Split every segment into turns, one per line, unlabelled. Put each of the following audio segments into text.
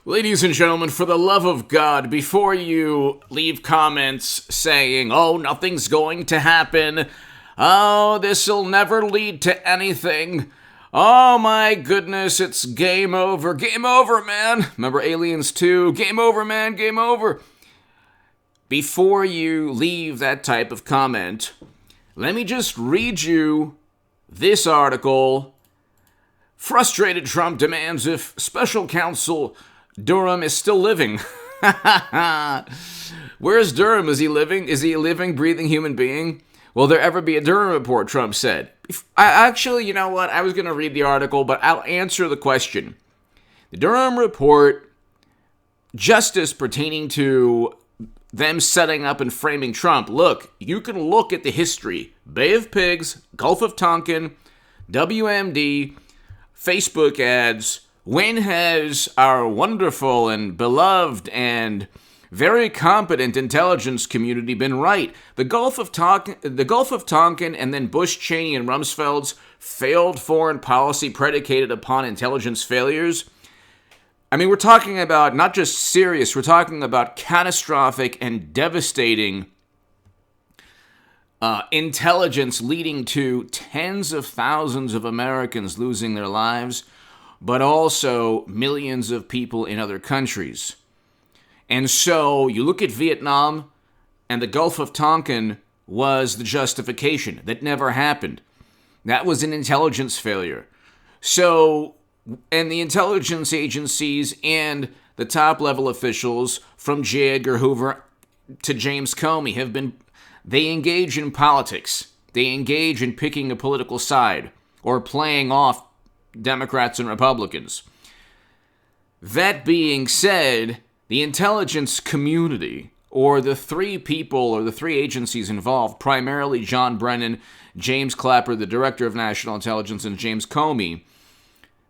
Ladies and gentlemen, for the love of God, before you leave comments saying, oh, nothing's going to happen, oh, this'll never lead to anything, oh my goodness, it's game over, man. Remember Aliens 2? Game over, man, game over. Before you leave that type of comment, let me just read you this article. Frustrated Trump demands if special counsel Durham is still living. Where's Durham? Is he living? Is he a living, breathing human being? Will there ever be a Durham report, Trump said. You know what? I was going to read the article, but I'll answer the question. The Durham report, justice pertaining to them setting up and framing Trump. Look, you can look at the history. Bay of Pigs, Gulf of Tonkin, WMD, Facebook ads. When has our wonderful and beloved and very competent intelligence community been right? The Gulf of Tonkin and then Bush, Cheney, and Rumsfeld's failed foreign policy predicated upon intelligence failures. I mean, we're talking about not just serious, we're talking about catastrophic and devastating intelligence leading to tens of thousands of Americans losing their lives, but also millions of people in other countries. And so you look at Vietnam, and the Gulf of Tonkin was the justification. That never happened. That was an intelligence failure. So, and the intelligence agencies and the top-level officials, from J. Edgar Hoover to James Comey, they engage in politics. They engage in picking a political side or playing off Democrats and Republicans. That being said, the intelligence community, or the three people or the three agencies involved, primarily John Brennan, James Clapper, the Director of National Intelligence, and James Comey,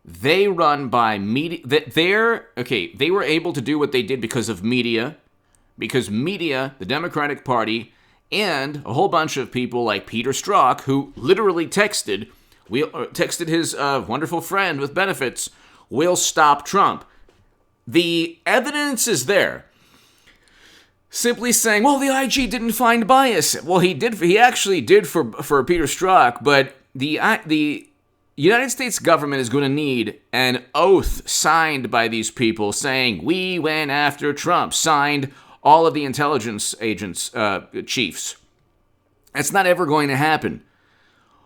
they run by media. They were able to do what they did because of media, the Democratic Party, and a whole bunch of people like Peter Strzok, who literally texted his wonderful friend with benefits, "We'll stop Trump." The evidence is there. Simply saying, well, the IG didn't find bias. Well, he did. He actually did for Peter Strzok, but the United States government is going to need an oath signed by these people saying, we went after Trump, signed all of the intelligence agents, chiefs. That's not ever going to happen.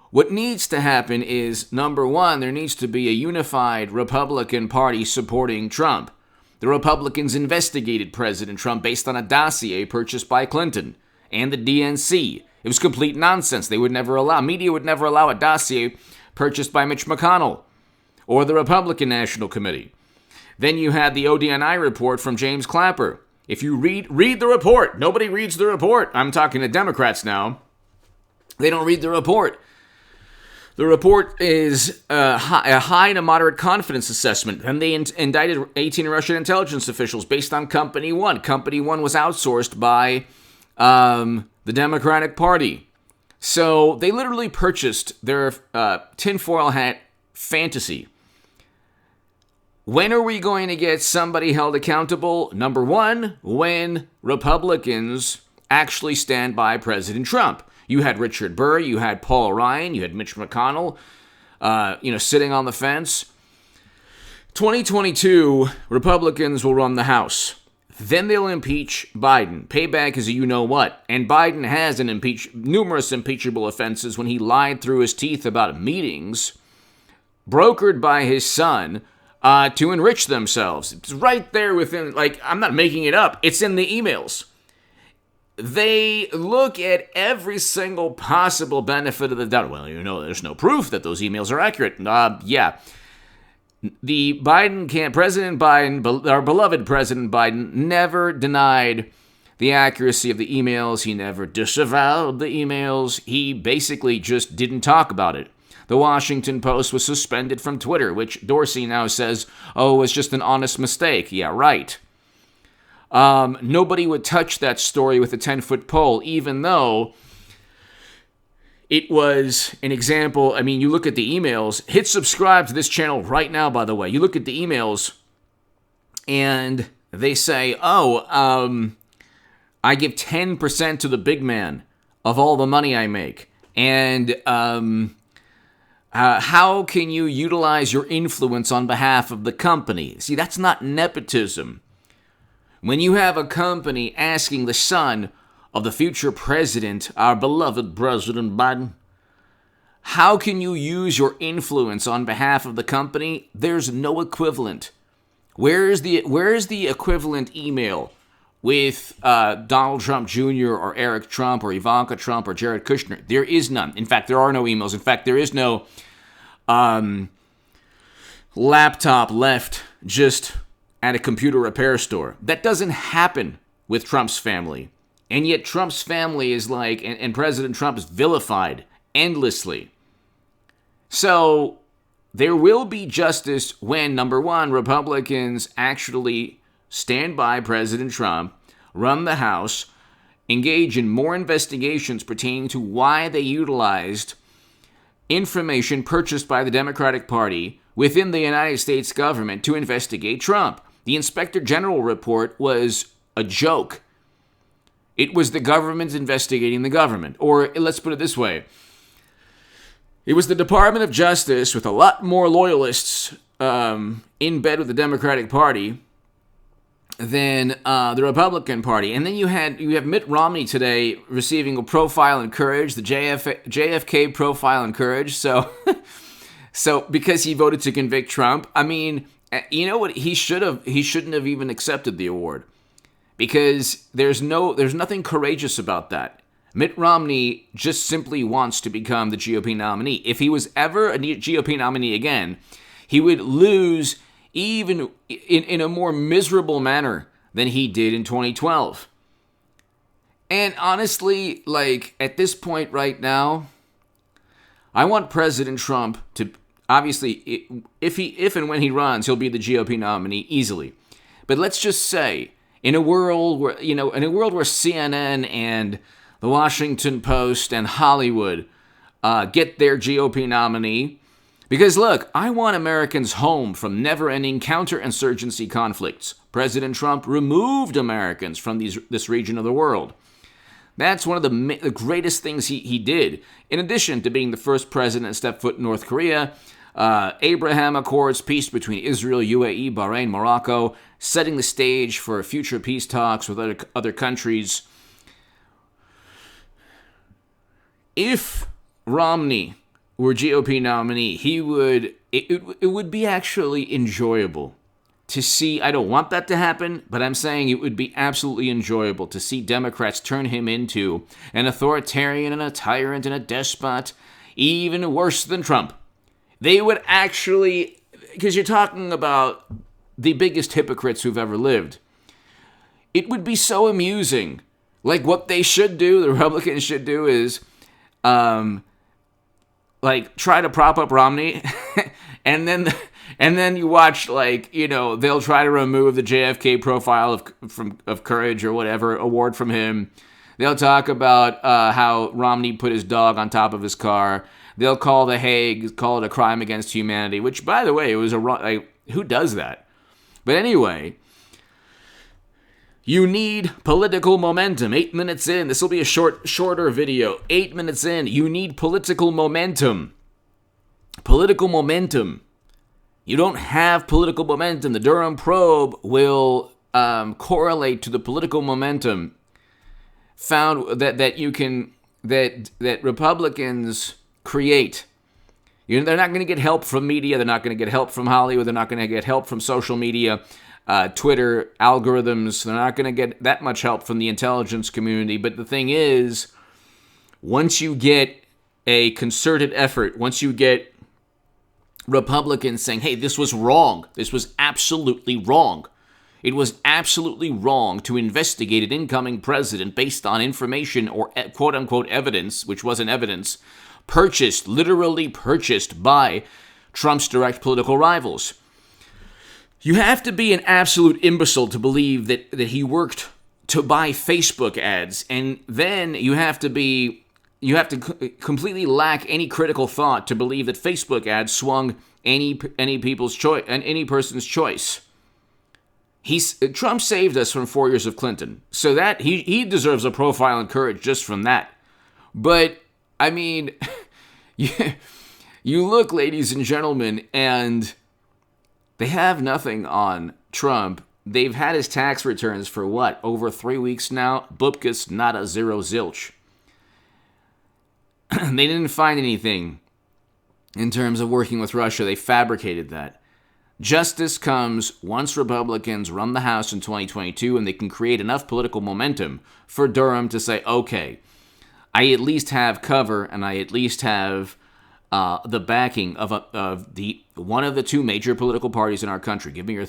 What needs to happen is, number one, there needs to be a unified Republican Party supporting Trump. The Republicans investigated President Trump based on a dossier purchased by Clinton and the DNC. It was complete nonsense. Media would never allow a dossier purchased by Mitch McConnell or the Republican National Committee. Then you had the ODNI report from James Clapper. If you read the report, nobody reads the report. I'm talking to Democrats now. They don't read the report. The report is a high to moderate confidence assessment, and they indicted 18 Russian intelligence officials based on Company 1. Company 1 was outsourced by the Democratic Party. So they literally purchased their tinfoil hat fantasy. When are we going to get somebody held accountable? Number one, when Republicans actually stand by President Trump. You had Richard Burr, you had Paul Ryan, you had Mitch McConnell, sitting on the fence. 2022, Republicans will run the House. Then they'll impeach Biden. Payback is a you-know-what. And Biden has numerous impeachable offenses when he lied through his teeth about meetings brokered by his son to enrich themselves. It's right there within, I'm not making it up. It's in the emails. They look at every single possible benefit of the doubt. Well, there's no proof that those emails are accurate. Yeah. President Biden, our beloved President Biden, never denied the accuracy of the emails. He never disavowed the emails. He basically just didn't talk about it. The Washington Post was suspended from Twitter, which Dorsey now says, it was just an honest mistake. Yeah, right. Nobody would touch that story with a 10-foot pole, even though it was an example. I mean, you look at the emails. Hit subscribe to this channel right now, by the way. You look at the emails. and they say, I give 10% to the big man of all the money I make. And how can you utilize your influence on behalf of the company? See, that's not nepotism. When you have a company asking the son of the future president, our beloved President Biden, how can you use your influence on behalf of the company? There's no equivalent. Where is the equivalent email with Donald Trump Jr. or Eric Trump or Ivanka Trump or Jared Kushner? There is none. In fact, there are no emails. In fact, there is no laptop left just at a computer repair store. That doesn't happen with Trump's family. And yet Trump's family is like, and President Trump is vilified endlessly. So there will be justice when, number one, Republicans actually stand by President Trump, run the House, engage in more investigations pertaining to why they utilized information purchased by the Democratic Party within the United States government to investigate Trump. The Inspector General report was a joke. It was the government investigating the government. Or let's put it this way. It was the Department of Justice with a lot more loyalists in bed with the Democratic Party than the Republican Party. And then you have Mitt Romney today receiving a profile in courage, the JFK profile in courage. So because he voted to convict Trump, I mean, you know what? He shouldn't have even accepted the award, because there's nothing courageous about that. Mitt Romney just simply wants to become the GOP nominee. If he was ever a GOP nominee again, he would lose even in a more miserable manner than he did in 2012. And honestly, like, at this point right now, I want President Trump to, obviously, if and when he runs, he'll be the GOP nominee easily. But let's just say, in a world where CNN and the Washington Post and Hollywood get their GOP nominee. Because look, I want Americans home from never-ending counterinsurgency conflicts. President Trump removed Americans from this region of the world. That's one of the greatest things he did. In addition to being the first president to step foot in North Korea, Abraham Accords, peace between Israel, UAE, Bahrain, Morocco, setting the stage for future peace talks with other countries. If Romney were GOP nominee, it would be actually enjoyable to see. I don't want that to happen, but I'm saying it would be absolutely enjoyable to see Democrats turn him into an authoritarian and a tyrant and a despot, even worse than Trump. They would actually, because you're talking about the biggest hypocrites who've ever lived. It would be so amusing. Like, what they should do, the Republicans should do, is like, try to prop up Romney, and then you watch, like, you know, they'll try to remove the JFK profile of courage or whatever award from him. They'll talk about how Romney put his dog on top of his car. They'll call The Hague, call it a crime against humanity, which, by the way, it was who does that? But anyway, you need political momentum. 8 minutes in. This will be a shorter video. 8 minutes in. You need political momentum. Political momentum. You don't have political momentum. The Durham probe will correlate to the political momentum found that Republicans create. You know, they're not going to get help from media. They're not going to get help from Hollywood. They're not going to get help from social media. Twitter algorithms. They're not going to get that much help from the intelligence community. But the thing is, once you get a concerted effort, once you get Republicans saying, hey, this was wrong. This was absolutely wrong. It was absolutely wrong to investigate an incoming president based on information or quote-unquote evidence, which wasn't evidence, literally purchased by Trump's direct political rivals. You have to be an absolute imbecile to believe that he worked to buy Facebook ads, and then you have to completely lack any critical thought to believe that Facebook ads swung any person's choice. Trump saved us from 4 years of Clinton, so that he deserves a profile in courage just from that. But I mean, you look, ladies and gentlemen, and they have nothing on Trump. They've had his tax returns for what, over 3 weeks now? Bupkis, nada, zero, zilch. They didn't find anything in terms of working with Russia. They fabricated that. Justice comes once Republicans run the House in 2022 and they can create enough political momentum for Durham to say, okay, I at least have cover and I at least have the backing of one of the two major political parties in our country. Give me your